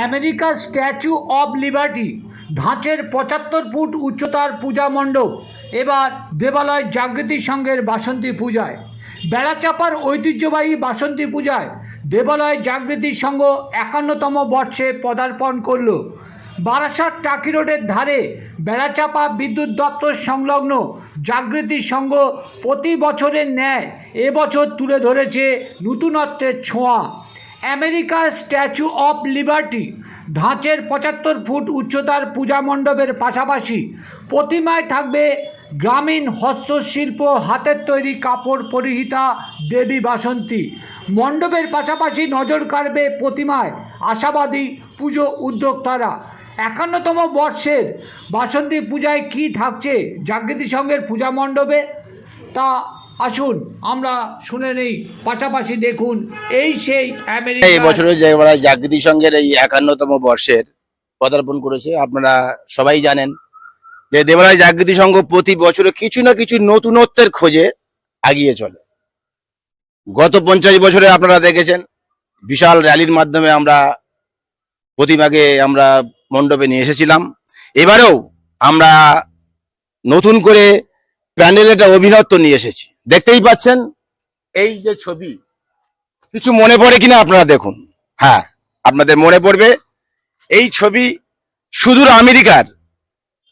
আমেরিকার statue of liberty ধাঁচের ৭৫ foot উচ্চতার পূজা মণ্ডপ এবার দেবালয় জাগৃতি সংঘের বাসন্তী পূজায়। বেড়াচাপার ঐতিহ্যবাহী বাসন্তী পূজায় দেবালয় জাগৃতি সংঘ ৫১তম বর্ষে পদার্পণ করল। বারাসাত টাকি রোডের ধারে বেড়াচাপা বিদ্যুৎ দপ্তর সংলগ্ন জাগৃতি সংঘ প্রতি বছরের ন্যায় এবছর তুলে ধরেছে নতুনত্বের ছোঁয়া। আমেরিকার স্ট্যাচু অব লিবার্টি ধাঁচের ৭৫ ফুট উচ্চতার পূজা মণ্ডপের পাশাপাশি প্রতিমায় থাকবে গ্রামীণ হস্তশিল্প হাতের তৈরি কাপড় পরিহিতা দেবী বাসন্তী। মণ্ডপের পাশাপাশি নজর কাড়বে প্রতিমায় আশাবাদী পুজো উদ্যোক্তারা। ৫১তম বর্ষের বাসন্তী পূজায় কি থাকছে জাগৃতি সংঘের পূজা মণ্ডপে তা আসুন আমরা শুনে নেই, পাশাপাশি দেখুন এই সেই আমেরিকা। এই বছরের জাগৃতি সংঘের এই ৫১তম বর্ষের পদার্পণ করেছে। আপনারা সবাই জানেন যে দেবালয় জাগৃতি সংঘ প্রতি বছরে কিছু না কিছু নতুনত্বের খোঁজে এগিয়ে চলে। গত ৫০ বছরে আপনারা দেখেছেন বিশাল র্যালির মাধ্যমে আমরা প্রতিমাকে আমরা মণ্ডপে নিয়ে এসেছিলাম। এবারেও আমরা নতুন করে প্যান্ডেলের একটা অভিনত্ব নিয়ে এসেছি। দেখতেই পাচ্ছেন এই যে ছবি, কিছু মনে পড়ে কিনা আপনারা দেখুন। হ্যাঁ, আপনাদের মনে পড়বে এই ছবি সুদূর আমেরিকার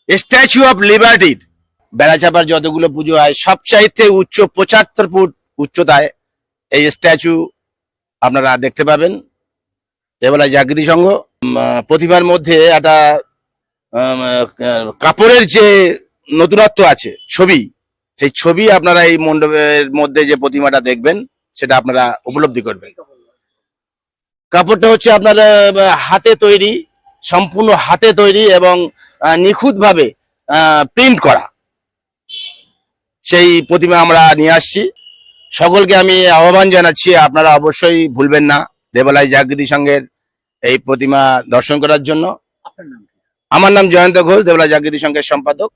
স্ট্যাচু অফ লিবার্টির। বেড়াচাপার যতগুলো পুজো হয় সবচাইতে উচ্চ ৭৫ ফুট উচ্চতায় এই স্ট্যাচু আপনারা দেখতে পাবেন। দেবালয় জাগৃতি সংঘ প্রতিমার মধ্যে একটা কাপড়ের যে নতুনত্ব আছে ছবি, সেই ছবি আপনারা এই মণ্ডপের মধ্যে যে প্রতিমাটা দেখবেন সেটা আপনারা উপলব্ধি করবেন। কাপড়টা হচ্ছে আপনার হাতে তৈরি, সম্পূর্ণ হাতে তৈরি এবং নিখুঁতভাবে প্রিন্ট করা সেই প্রতিমা আমরা নিয়ে আসছি। সকলকে আমি আহ্বান জানাচ্ছি, আপনারা অবশ্যই ভুলবেন না দেবালয় জাগৃতি সংঘের এই প্রতিমা দর্শন করার জন্য। আমার নাম জয়ন্ত ঘোষ, দেবালয় জাগৃতি সংঘের সম্পাদক।